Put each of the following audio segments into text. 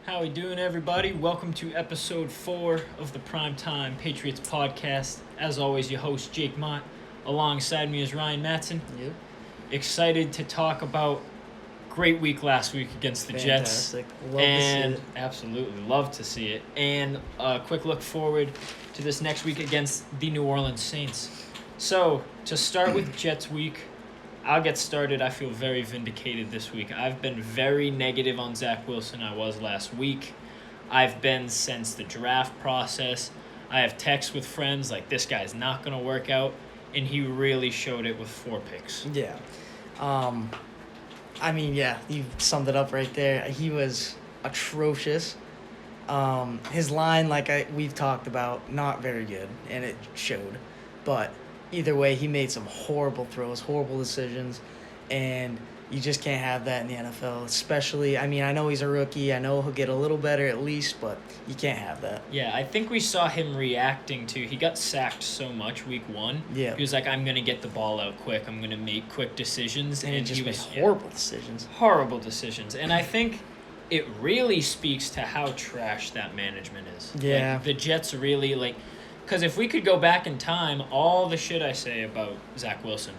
How we doing, everybody? Welcome to episode 4 of the PrimeTime Patriots podcast. As always, your host, Jake Mott. Alongside me is Ryan Matson. Yep. Excited to talk about great week last week against the Fantastic. Jets. Love to see it. Absolutely, love to see it. And a quick look forward to this next week against the New Orleans Saints. So, to start with Jets week, I'll get started. I feel very vindicated this week. I've been very negative on Zach Wilson. I was last week. I've been since the draft process. I have texts with friends like, this guy's not going to work out. And he really showed it with 4 picks. Yeah. You summed it up right there. He was atrocious. His line, we've talked about, not very good, and it showed. But either way, he made some horrible throws, horrible decisions, and you just can't have that in the NFL. Especially, I know he's a rookie. I know he'll get a little better at least, but you can't have that. Yeah, I think we saw him reacting to, he got sacked so much week 1. Yeah. He was like, I'm going to get the ball out quick. I'm going to make quick decisions. And he just made horrible decisions. Horrible decisions. And I think it really speaks to how trash that management is. Yeah. The Jets really, because if we could go back in time, all the shit I say about Zach Wilson,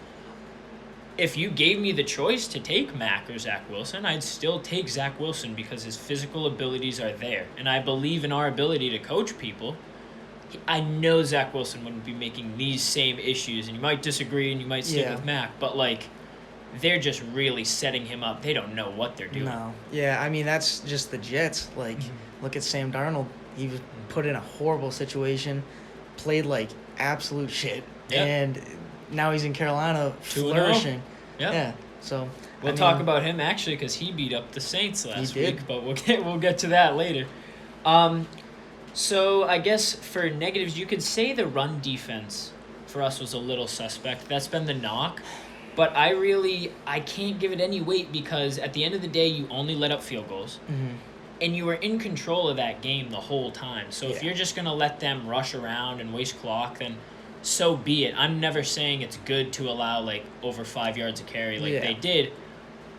if you gave me the choice to take Mac or Zach Wilson, I'd still take Zach Wilson because his physical abilities are there. And I believe in our ability to coach people. I know Zach Wilson wouldn't be making these same issues, and you might disagree and you might stick with Mac, but they're just really setting him up. They don't know what they're doing. No. Yeah, that's just the Jets. Look at Sam Darnold. He was put in a horrible situation, played like absolute shit, and now he's in Carolina flourishing. Yeah. So we'll talk about him actually because he beat up the Saints last week, but we'll get to that later. So I guess for negatives, you could say the run defense for us was a little suspect. That's been the knock. But I can't give it any weight because at the end of the day, you only let up field goals. Mm-hmm. And you were in control of that game the whole time. So if you're just going to let them rush around and waste clock, then so be it. I'm never saying it's good to allow, over 5 yards of carry they did.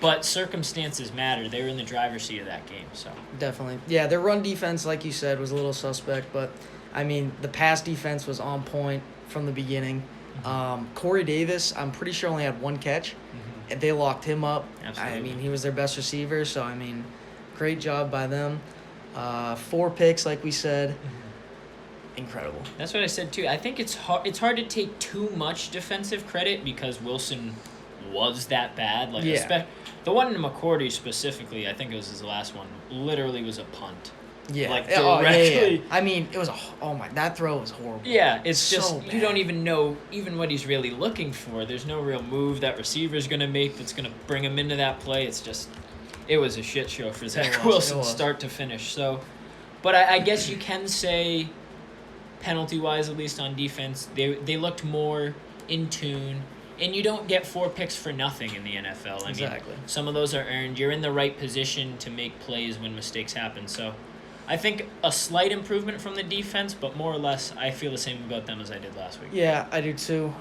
But circumstances matter. They were in the driver's seat of that game. So definitely. Yeah, their run defense, like you said, was a little suspect. But, the pass defense was on point from the beginning. Mm-hmm. Corey Davis, I'm pretty sure only had 1 catch. Mm-hmm. And they locked him up. Absolutely. He was their best receiver. So, great job by them. 4 picks, like we said. Mm-hmm. Incredible. That's what I said, too. I think it's hard to take too much defensive credit because Wilson was that bad. The one in McCourty specifically, I think it was his last one, literally was a punt. Yeah. Directly. It was that throw was horrible. Yeah, it's so just, bad. you don't even know even what he's really looking for. There's no real move that receiver's going to make that's going to bring him into that play. It's just, it was a shit show for Zach Wilson start to finish. So, but I guess you can say, penalty-wise, at least on defense, they looked more in tune. And you don't get 4 picks for nothing in the NFL. Exactly. Some of those are earned. You're in the right position to make plays when mistakes happen. So I think a slight improvement from the defense, but more or less I feel the same about them as I did last week. Yeah, I do too.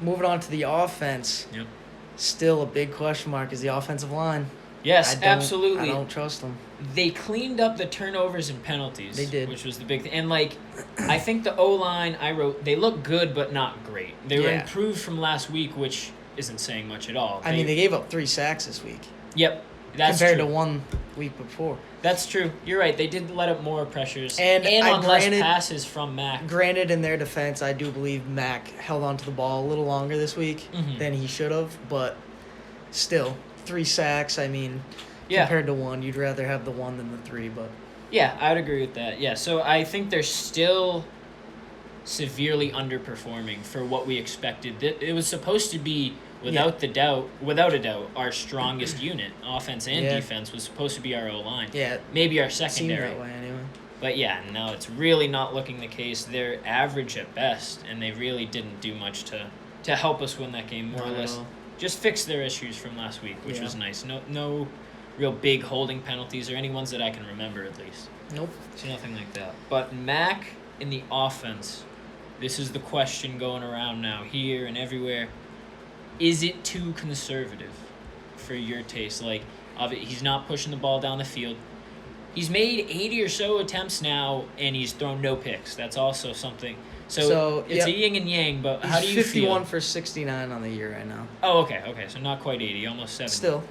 Moving on to the offense. Yep. Still a big question mark is the offensive line. Yes, absolutely. I don't trust them. They cleaned up the turnovers and penalties. They did. Which was the big thing. And, I think the O-line, they look good but not great. They were improved from last week, which isn't saying much at all. They gave up 3 sacks this week. Yep, that's compared true. to 1 week before. That's true. You're right. They did let up more pressures and on less passes from Mac. Granted, in their defense, I do believe Mac held on to the ball a little longer this week than he should have. But still, 3 sacks, compared to 1, you'd rather have the 1 than the 3. But yeah, I'd agree with that. Yeah, so I think they're still severely underperforming for what we expected. It was supposed to be, without a doubt, our strongest unit, offense and defense, was supposed to be our O-line. Yeah, maybe our secondary. Seemed that way anyway. But no, it's really not looking the case. They're average at best, and they really didn't do much to help us win that game. More or less, just fix their issues from last week, which was nice. No real big holding penalties or any ones that I can remember at least. Nope. So nothing like that. But Mac in the offense, this is the question going around now here and everywhere. Is it too conservative for your taste? He's not pushing the ball down the field. He's made 80 or so attempts now, and he's thrown no picks. That's also something. So, it's a yep. yin and yang, but He's how do you 51 feel? for 69 on the year right now. Oh, okay. So not quite 80, almost 70. Still,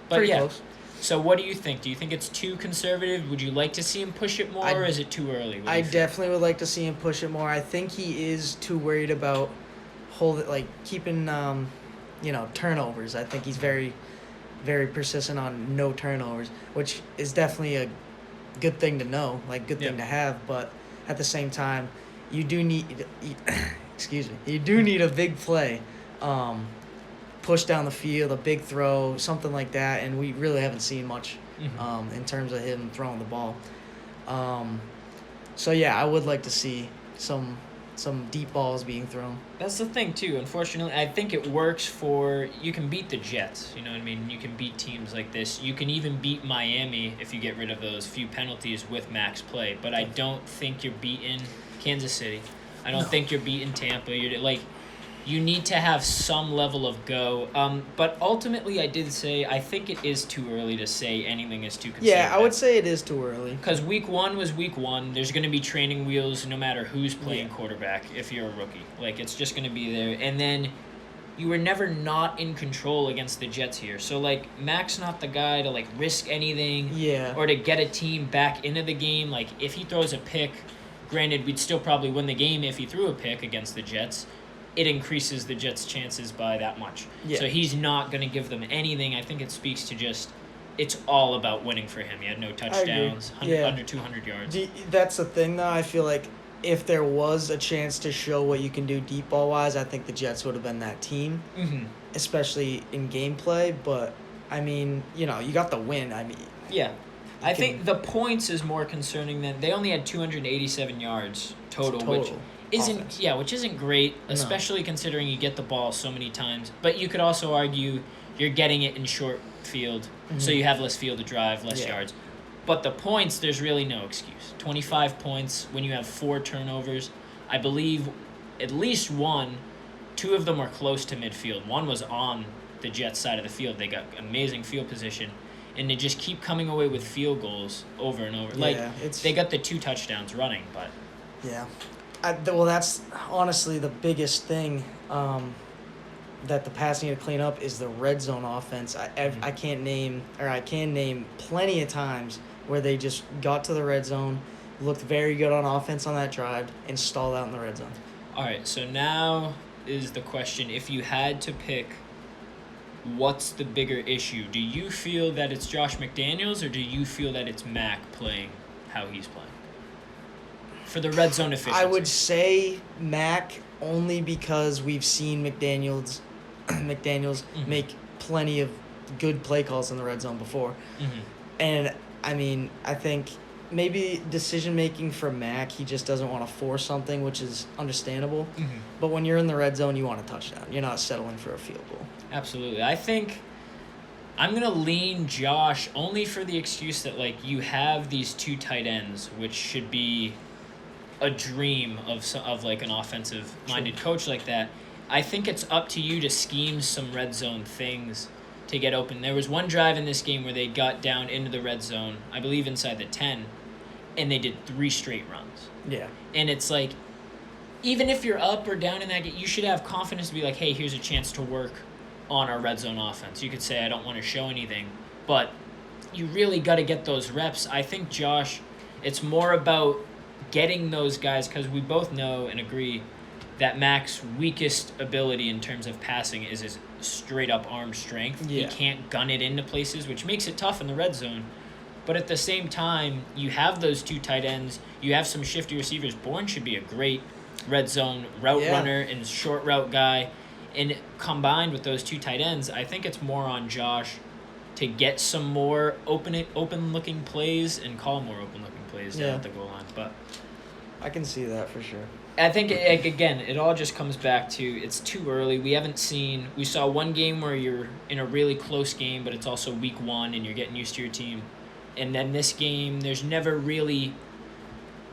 but pretty yeah. close. So what do you think? Do you think it's too conservative? Would you like to see him push it more, or is it too early? I definitely would like to see him push it more. I think he is too worried about keeping turnovers. I think he's very, very persistent on no turnovers, which is definitely a good thing to know, good thing to have. But at the same time, you do need you do need a big play, push down the field, a big throw, something like that, and we really haven't seen much in terms of him throwing the ball. So yeah, I would like to see some deep balls being thrown. That's the thing too. Unfortunately, I think it works for you can beat the Jets. You know what I mean? You can beat teams like this. You can even beat Miami if you get rid of those few penalties with max play. But I don't think you're beating Kansas City. I don't think you're beating Tampa. You need to have some level of go. But ultimately, I did say I think it is too early to say anything is too conservative. Yeah, I would say it is too early. Because week 1 was week 1. There's going to be training wheels no matter who's playing quarterback if you're a rookie. It's just going to be there. And then you were never not in control against the Jets here. So, Mac's not the guy to, risk anything or to get a team back into the game. If he throws a pick, granted, we'd still probably win the game if he threw a pick against the Jets. It increases the Jets' chances by that much. Yeah. So he's not going to give them anything. I think it speaks to just it's all about winning for him. He had no touchdowns, under 200 yards. That's the thing, though. I feel like if there was a chance to show what you can do deep ball-wise, I think the Jets would have been that team, especially in gameplay. But, I mean, you got the win. I mean, yeah. I think the points is more concerning than they only had 287 yards total. Which isn't great, especially considering you get the ball so many times. But you could also argue you're getting it in short field, so you have less field to drive, less yards. But the points, there's really no excuse. 25 points when you have 4 turnovers. I believe at least 2 of them are close to midfield. 1 was on the Jets side of the field. They got amazing field position, and they just keep coming away with field goals over and over. They got the 2 touchdowns running, but yeah. Well, that's honestly the biggest thing that the Pats need to clean up is the red zone offense. I can name plenty of times where they just got to the red zone, looked very good on offense on that drive, and stalled out in the red zone. All right, so now is the question: if you had to pick, what's the bigger issue? Do you feel that it's Josh McDaniels, or do you feel that it's Mac playing how he's playing? For the red zone efficiency. I would say Mac only because we've seen McDaniels make plenty of good play calls in the red zone before. And, I mean, I think maybe decision-making for Mac, he just doesn't want to force something, which is understandable. But when you're in the red zone, you want a touchdown. You're not settling for a field goal. Absolutely. I think I'm going to lean Josh only for the excuse that, you have these 2 tight ends, which should be a dream of an offensive-minded coach like that. I think it's up to you to scheme some red zone things to get open. There was one drive in this game where they got down into the red zone, I believe inside the 10, and they did 3 straight runs. Yeah. And it's even if you're up or down in that game, you should have confidence to be hey, here's a chance to work on our red zone offense. You could say, I don't want to show anything, but you really got to get those reps. I think, Josh, it's more about getting those guys, because we both know and agree that Mac's weakest ability in terms of passing is his straight-up arm strength. Yeah. He can't gun it into places, which makes it tough in the red zone. But at the same time, you have those 2 tight ends. You have some shifty receivers. Bourne should be a great red zone route runner and short route guy. And combined with those 2 tight ends, I think it's more on Josh to get some more open-looking plays and call more open-looking plays down at the goal line. But I can see that for sure. I think, again, it all just comes back to it's too early. We saw one game where you're in a really close game, but it's also week 1 and you're getting used to your team. And then this game, there's never really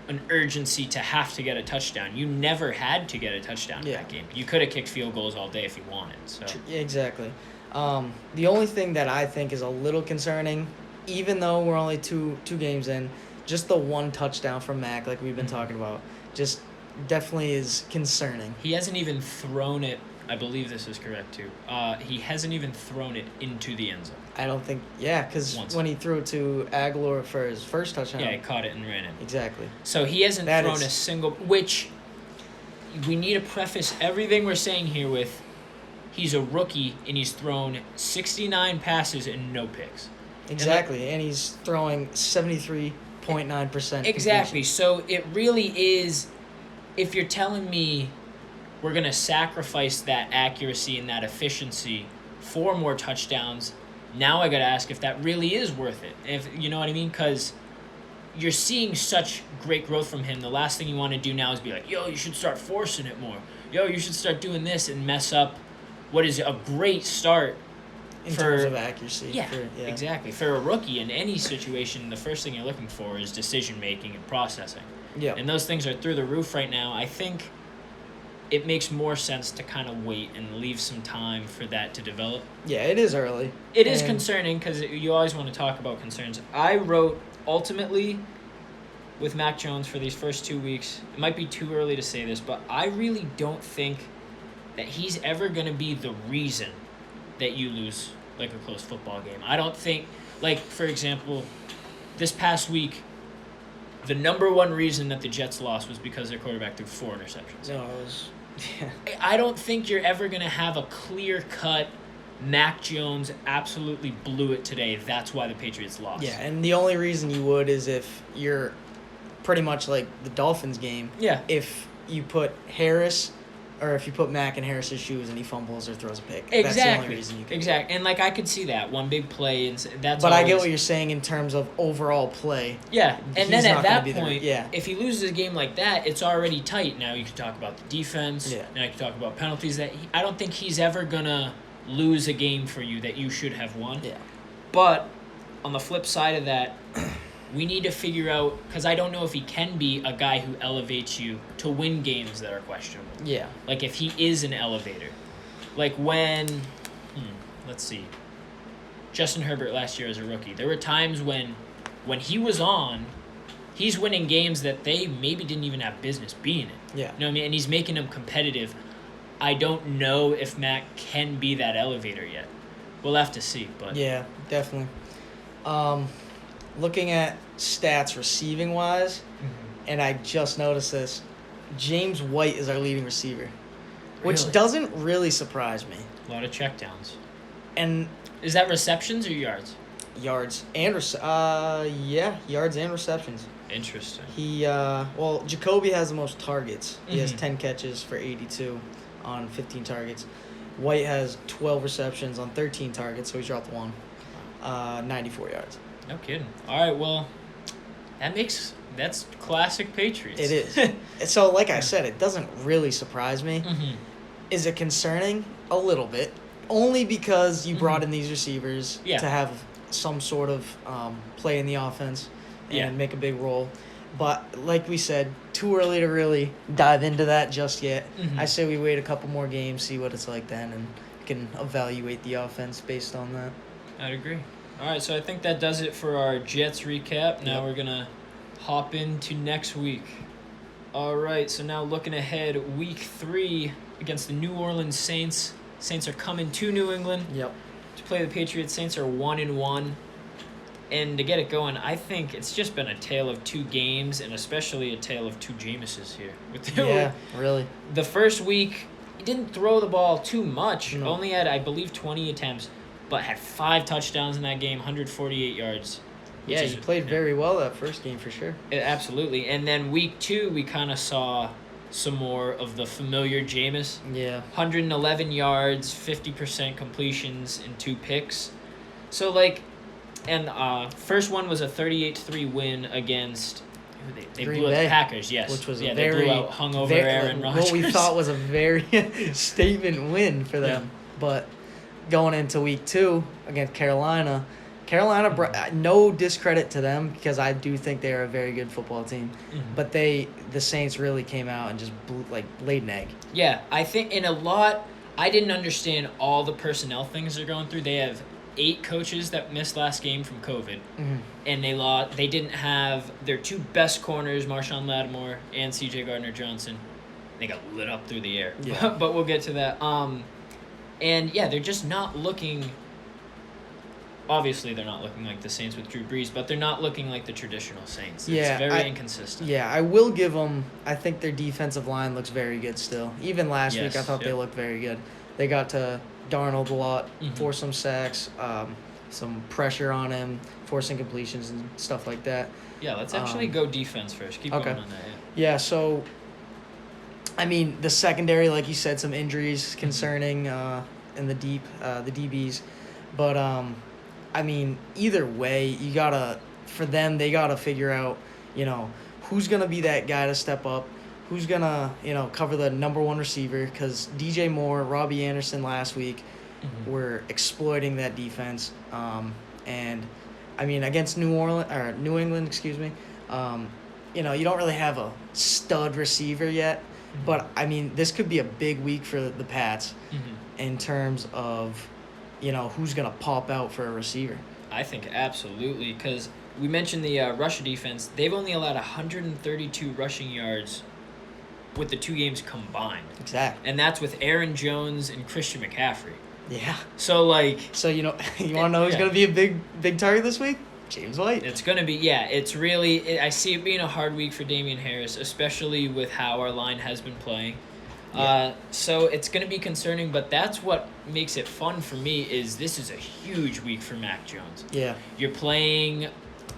an urgency to have to get a touchdown. You never had to get a touchdown in that game. You could have kicked field goals all day if you wanted. So yeah, exactly. The only thing that I think is a little concerning even though we're only two games in, just the one touchdown from Mac, like we've been talking about, just definitely is concerning. He hasn't even thrown it. I believe this is correct too. He hasn't even thrown it into the end zone. I don't think, because when he threw it to Aguilar for his first touchdown. Yeah, he caught it and ran it. Exactly. So he hasn't thrown a single, which we need to preface everything we're saying here with, he's a rookie and he's thrown 69 passes and no picks. Exactly, and he's throwing 73.9%. Exactly, so it really is, if you're telling me we're going to sacrifice that accuracy and that efficiency for more touchdowns, now I got to ask if that really is worth it. If you know what I mean? Because you're seeing such great growth from him. The last thing you want to do now is be like, yo, you should start forcing it more. Yo, you should start doing this and mess up what is a great start in terms of accuracy. Yeah, exactly. For a rookie in any situation, the first thing you're looking for is decision-making and processing. Yeah. And those things are through the roof right now. I think it makes more sense to kind of wait and leave some time for that to develop. Yeah, it is early. It is concerning because you always want to talk about concerns. I wrote, ultimately, with Mac Jones for these first 2 weeks, it might be too early to say this, but I really don't think that he's ever going to be the reason that you lose like a close football game. I don't think, like, for example, this past week, the number one reason that the Jets lost was because their quarterback threw 4 interceptions. No, it was... Yeah. I don't think you're ever going to have a clear-cut Mac Jones absolutely blew it today. That's why the Patriots lost. Yeah, and the only reason you would is if you're pretty much like the Dolphins game. Yeah. If you put Harris... Or if you put Mac in Harris's shoes and he fumbles or throws a pick. Exactly. That's the only reason you can. Exactly. And, like, I could see that. One big play, and that's But I get what you're saying in terms of overall play. Yeah. And then at that point, yeah. if he loses a game like that, it's already tight. Now you can talk about the defense. Yeah. Now you can talk about penalties. I don't think he's ever going to lose a game for you that you should have won. Yeah. But on the flip side of that, we need to figure out, because I don't know if he can be a guy who elevates you to win games that are questionable. Yeah. Like if he is an elevator. Like when, let's see, Justin Herbert last year as a rookie. There were times when he was on, he's winning games that they maybe didn't even have business being in. Yeah. You know what I mean? And he's making them competitive. I don't know if Mac can be that elevator yet. We'll have to see. But yeah, definitely. Looking at stats receiving-wise, and I just noticed this, James White is our leading receiver, which doesn't really surprise me. A lot of checkdowns. And is that receptions or yards? Yards and yards and receptions. Interesting. Jacoby has the most targets. He has 10 catches for 82 on 15 targets. White has 12 receptions on 13 targets, so he dropped 1. 94 yards. No kidding. All right, well, that's classic Patriots. It is. So, like I said, it doesn't really surprise me. Mm-hmm. Is it concerning? A little bit. Only because you brought in these receivers to have some sort of play in the offense and make a big role. But, like we said, too early to really dive into that just yet. Mm-hmm. I say we wait a couple more games, see what it's like then, and can evaluate the offense based on that. I'd agree. All right, so I think that does it for our Jets recap. Now we're going to hop into next week. All right, so now looking ahead, week 3 against the New Orleans Saints. Saints are coming to New England to play the Patriots. Saints are 1-1. And to get it going, I think it's just been a tale of 2 games, and especially a tale of 2 Jameses here. Yeah, really. The first week, he didn't throw the ball too much. No. Only had, I believe, 20 attempts. But had 5 touchdowns in that game, 148 yards. Yeah, he played very well that first game for sure. Absolutely. And then week 2, we kind of saw some more of the familiar Jameis. Yeah. 111 yards, 50% completions, and 2 picks. So, first one was a 38-3 win against... They blew out the Packers, yes. Which was they blew out hungover Aaron Rodgers. What we thought was a very statement win for them. Yeah. But... going into week 2 against Carolina, no discredit to them because I do think they are a very good football team. Mm-hmm. But the Saints really came out and just laid an egg. Yeah, I think in a lot, I didn't understand all the personnel things they're going through. They have 8 coaches that missed last game from COVID, Mhm. and they didn't have their 2 best corners, Marshawn Lattimore and C.J. Gardner-Johnson. They got lit up through the air, Yeah. but we'll get to that. And yeah, they're just not looking. Obviously, they're not looking like the Saints with Drew Brees, but they're not looking like the traditional Saints. Yeah, It's very inconsistent. Yeah, I will give them. I think their defensive line looks very good still. Even last week, I Yes, thought they yep. looked very good. They got to Darnold a lot, Mhm. forced some sacks, some pressure on him, forcing completions and stuff like that. Yeah, let's actually go defense first. Keep okay. going on that. Yeah. Yeah, so I mean the secondary, like you said, some injuries concerning in the DBs, but I mean either way, you gotta they gotta figure out who's gonna be that guy to step up, who's gonna cover the number one receiver because DJ Moore, Robbie Anderson last week were exploiting that defense, and I mean against New England, excuse me. You don't really have a stud receiver yet, but I mean this could be a big week for the Pats in terms of who's gonna pop out for a receiver. I think absolutely, because we mentioned the Russia defense. They've only allowed 132 rushing yards with the 2 games combined, Exactly. and that's with Aaron Jones and Christian McCaffrey. Yeah. So you want to know who's gonna be a big target this week? James White. It's going to be, it's really, I see it being a hard week for Damian Harris, especially with how our line has been playing. Yeah. So it's going to be concerning, but that's what makes it fun for me is this is a huge week for Mac Jones. Yeah. You're playing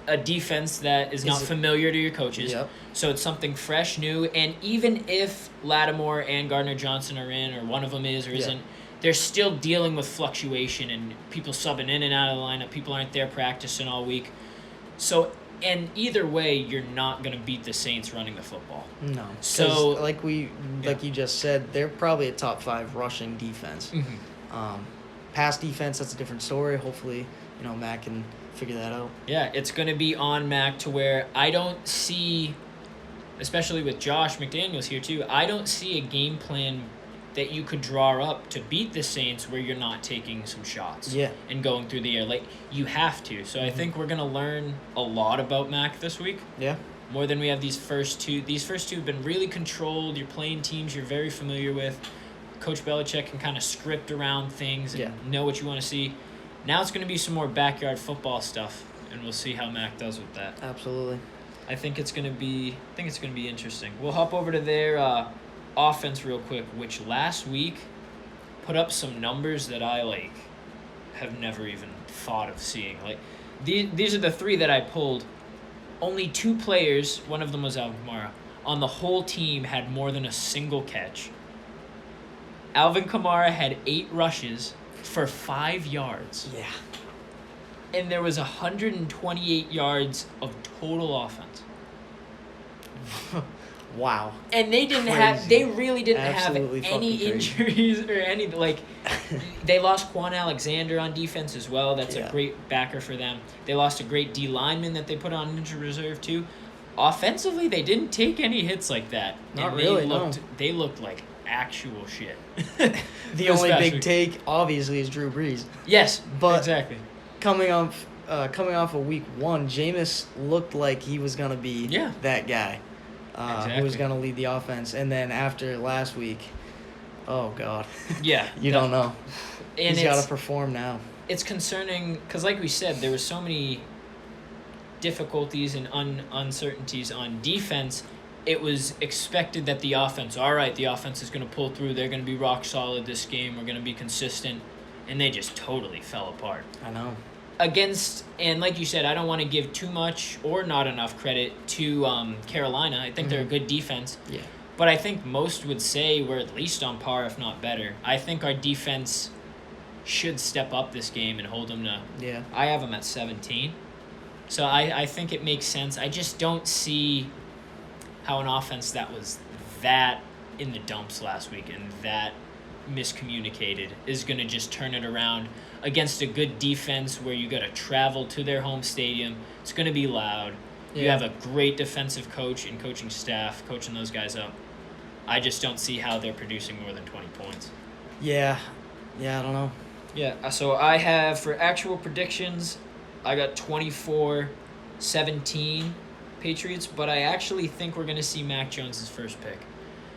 a defense that is not familiar to your coaches. Yep. So it's something fresh, new, and even if Lattimore and Gardner-Johnson are in, or one of them is or isn't, they're still dealing with fluctuation and people subbing in and out of the lineup. People aren't there practicing all week. So, and either way, you're not going to beat the Saints running the football. No. So, like you just said, they're probably a top 5 rushing defense. Pass defense, that's a different story. Hopefully, Mac can figure that out. Yeah, it's going to be on Mac to where I don't see, especially with Josh McDaniels here too, I don't see a game plan that you could draw up to beat the Saints where you're not taking some shots and going through the air. Like, you have to. So I think we're going to learn a lot about Mac this week. Yeah. More than we have these first 2. These first 2 have been really controlled. You're playing teams you're very familiar with. Coach Belichick can kind of script around things and know what you want to see. Now it's going to be some more backyard football stuff, and we'll see how Mac does with that. Absolutely. I think it's going to be interesting. We'll hop over to their offense real quick, which last week put up some numbers that I have never even thought of seeing. These are the 3 that I pulled. Only 2 players, one of them was Alvin Kamara, on the whole team had more than a single catch. Alvin Kamara had 8 rushes for 5 yards. Yeah. And there was 128 yards of total offense. Wow. And they didn't really didn't Absolutely have any injuries or anything. They lost Quan Alexander on defense as well. That's a great backer for them. They lost a great D lineman that they put on injured reserve too. Offensively, they didn't take any hits like that. Not really, no. They looked like actual shit. The only big take, obviously, is Drew Brees. Yes, but exactly. Coming off of week 1, Jameis looked like he was gonna be that guy. Who was going to lead the offense. And then after last week, oh, God. Yeah. You don't know. And he's got to perform now. It's concerning because, like we said, there were so many difficulties and uncertainties on defense. It was expected that the offense is going to pull through. They're going to be rock solid this game. We're going to be consistent. And they just totally fell apart. I know. And like you said, I don't want to give too much or not enough credit to Carolina. I think they're a good defense. Yeah. But I think most would say we're at least on par, if not better. I think our defense should step up this game and hold them to... Yeah. I have them at 17. So I think it makes sense. I just don't see how an offense that was that in the dumps last week and that miscommunicated is going to just turn it around against a good defense where you got to travel to their home stadium. It's going to be loud. Yeah. You have a great defensive coach and coaching staff coaching those guys up. I just don't see how they're producing more than 20 points. Yeah. Yeah, I don't know. Yeah, so I have, for actual predictions, I got 24-17 Patriots, but I actually think we're going to see Mac Jones' first pick.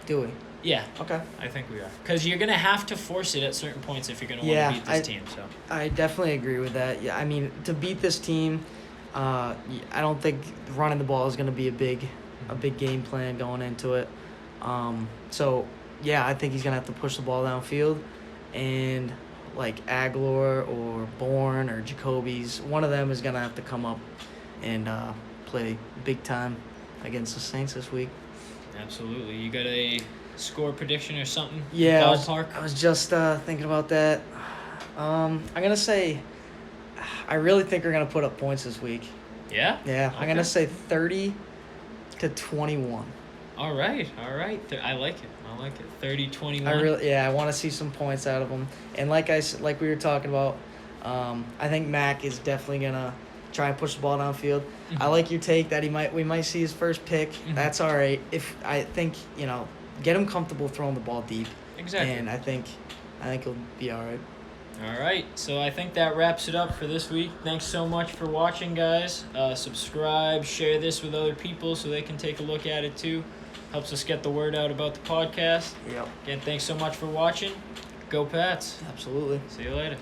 Do we? Yeah, Okay. I think we are. Because you're going to have to force it at certain points if you're going to want to beat this team. So I definitely agree with that. Yeah, I mean, to beat this team, I don't think running the ball is going to be a big game plan going into it. So, yeah, I think he's going to have to push the ball downfield. And, like, Aguilar or Bourne or Jacoby's, one of them is going to have to come up and play big time against the Saints this week. Absolutely. You got a score prediction or something? Yeah, Ballpark? I was just thinking about that. I'm going to say I really think we're going to put up points this week. Yeah? Yeah, Okay. I'm going to say 30-21. All right. I like it. 30-21. I want to see some points out of them. And like we were talking about, I think Mac is definitely going to try and push the ball downfield. Mm-hmm. I like your take that we might see his first pick. Mm-hmm. That's all right. If I think, get him comfortable throwing the ball deep. Exactly. And I think he'll be all right. All right, so I think that wraps it up for this week. Thanks so much for watching, guys. Subscribe, share this with other people so they can take a look at it too. Helps us get the word out about the podcast. Yep. Again, thanks so much for watching. Go Pats. Absolutely. See you later.